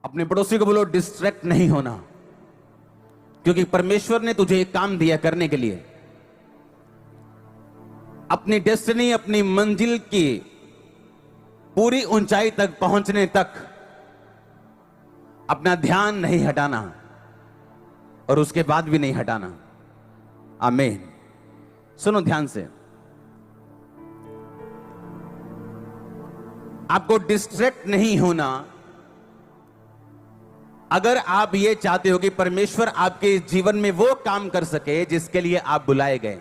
अपने पड़ोसी को बोलो डिस्ट्रैक्ट नहीं होना, क्योंकि परमेश्वर ने तुझे एक काम दिया करने के लिए। अपनी डेस्टिनी, अपनी मंजिल की पूरी ऊंचाई तक पहुंचने तक अपना ध्यान नहीं हटाना और उसके बाद भी नहीं हटाना। आमीन। सुनो ध्यान से, आपको डिस्ट्रैक्ट नहीं होना अगर आप ये चाहते हो कि परमेश्वर आपके जीवन में वो काम कर सके जिसके लिए आप बुलाए गए।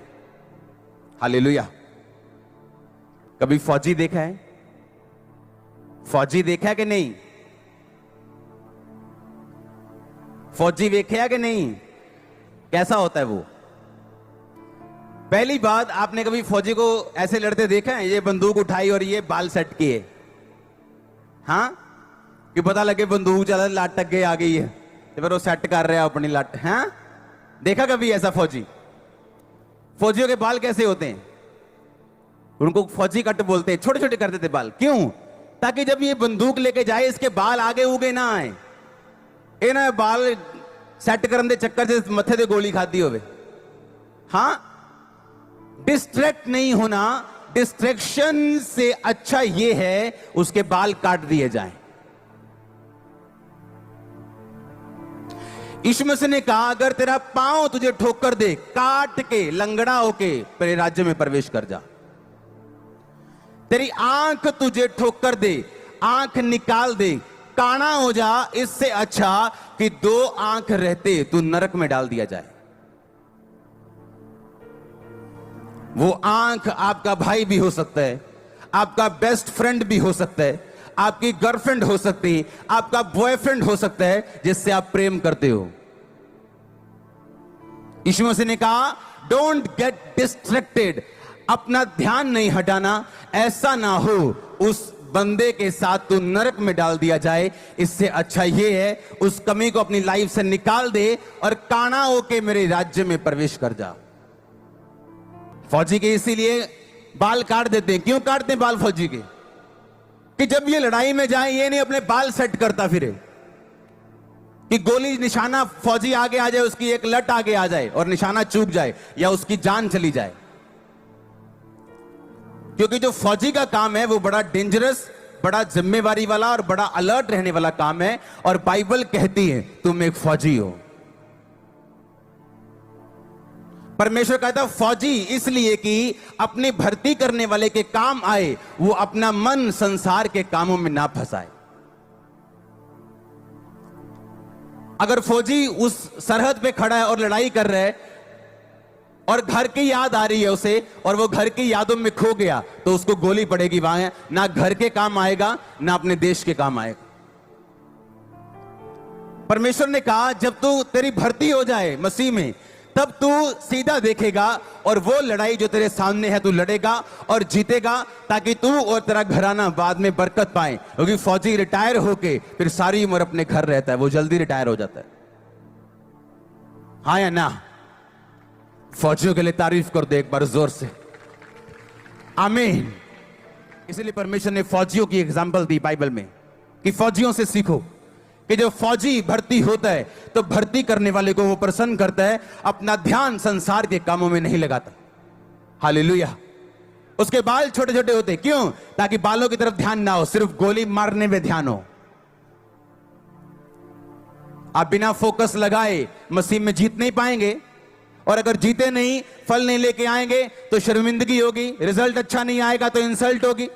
हालेलुया। कभी फौजी देखा है? फौजी देखा है कि नहीं? फौजी देखा कि नहीं? कैसा होता है वो? पहली बात, आपने कभी फौजी को ऐसे लड़ते देखा है? ये बंदूक उठाई और ये बाल सेट किए, हाँ, कि पता लगे बंदूक चला, लाट टक गई आ गई है, तो फिर वो सेट कर रहे हैं अपनी लाट। हाँ, देखा कभी ऐसा फौजी? फौजियों के बाल कैसे होते हैं? उनको फौजी कट बोलते हैं। छोटे छोटे कर देते बाल, क्यों? ताकि जब ये बंदूक लेके जाए इसके बाल आगे उगे ना आए। ए ना बाल सेट करने दे चक्कर से मथे से गोली खाती होवे। हाँ, डिस्ट्रैक्ट नहीं होना। डिस्ट्रैक्शन से अच्छा यह है उसके बाल काट दिए जाएं। यीशु मसीह ने कहा, अगर तेरा पांव तुझे ठोकर दे, काट के लंगड़ा होके मेरे राज्य में प्रवेश कर जा। तेरी आंख तुझे ठोकर दे, आंख निकाल दे, काना हो जा, इससे अच्छा कि दो आंख रहते तू नरक में डाल दिया जाए। वो आंख आपका भाई भी हो सकता है, आपका बेस्ट फ्रेंड भी हो सकता है, आपकी गर्लफ्रेंड हो सकती है, आपका बॉयफ्रेंड हो सकता है जिससे आप प्रेम करते हो। यीशु मसीह ने कहा, डोंट गेट डिस्ट्रैक्टेड, अपना ध्यान नहीं हटाना, ऐसा ना हो उस बंदे के साथ तू नरक में डाल दिया जाए। इससे अच्छा यह है उस कमी को अपनी लाइफ से निकाल दे और काना होके मेरे राज्य में प्रवेश कर जा। फौजी के इसीलिए बाल काट देते हैं। क्यों काटते हैं बाल फौजी के? कि जब ये लड़ाई में जाए ये नहीं अपने बाल सेट करता फिरे, कि गोली निशाना फौजी आगे आ जाए, उसकी एक लट आगे आ जाए और निशाना चूक जाए या उसकी जान चली जाए। क्योंकि जो फौजी का काम है वो बड़ा डेंजरस, बड़ा जिम्मेवारी वाला और बड़ा अलर्ट रहने वाला काम है। और बाइबल कहती है तुम एक फौजी हो। परमेश्वर कहता फौजी इसलिए कि अपनी भर्ती करने वाले के काम आए, वो अपना मन संसार के कामों में ना फंसाए। अगर फौजी उस सरहद पे खड़ा है और लड़ाई कर रहा है और घर की याद आ रही है उसे और वो घर की यादों में खो गया, तो उसको गोली पड़ेगी, वहां ना घर के काम आएगा ना अपने देश के काम आएगा। परमेश्वर ने कहा जब तू तेरी भर्ती हो जाए मसीह में, तब तू सीधा देखेगा और वो लड़ाई जो तेरे सामने है तू लड़ेगा और जीतेगा, ताकि तू और तेरा घराना बाद में बरकत पाए। क्योंकि फौजी रिटायर होके फिर सारी उम्र अपने घर रहता है, वो जल्दी रिटायर हो जाता है। हाँ या ना? फौजियों के लिए तारीफ कर दे एक बार जोर से, आमीन। इसलिए परमेश्वर ने फौजियों की एग्जाम्पल दी बाइबल में कि फौजियों से सीखो कि जो फौजी भर्ती होता है तो भर्ती करने वाले को वो प्रसन्न करता है, अपना ध्यान संसार के कामों में नहीं लगाता। हालेलुया। उसके बाल छोटे छोटे होते, क्यों? ताकि बालों की तरफ ध्यान ना हो, सिर्फ गोली मारने में ध्यान हो। आप बिना फोकस लगाए मसीह में जीत नहीं पाएंगे, और अगर जीते नहीं, फल नहीं लेके आएंगे तो शर्मिंदगी होगी, रिजल्ट अच्छा नहीं आएगा तो इंसल्ट होगी।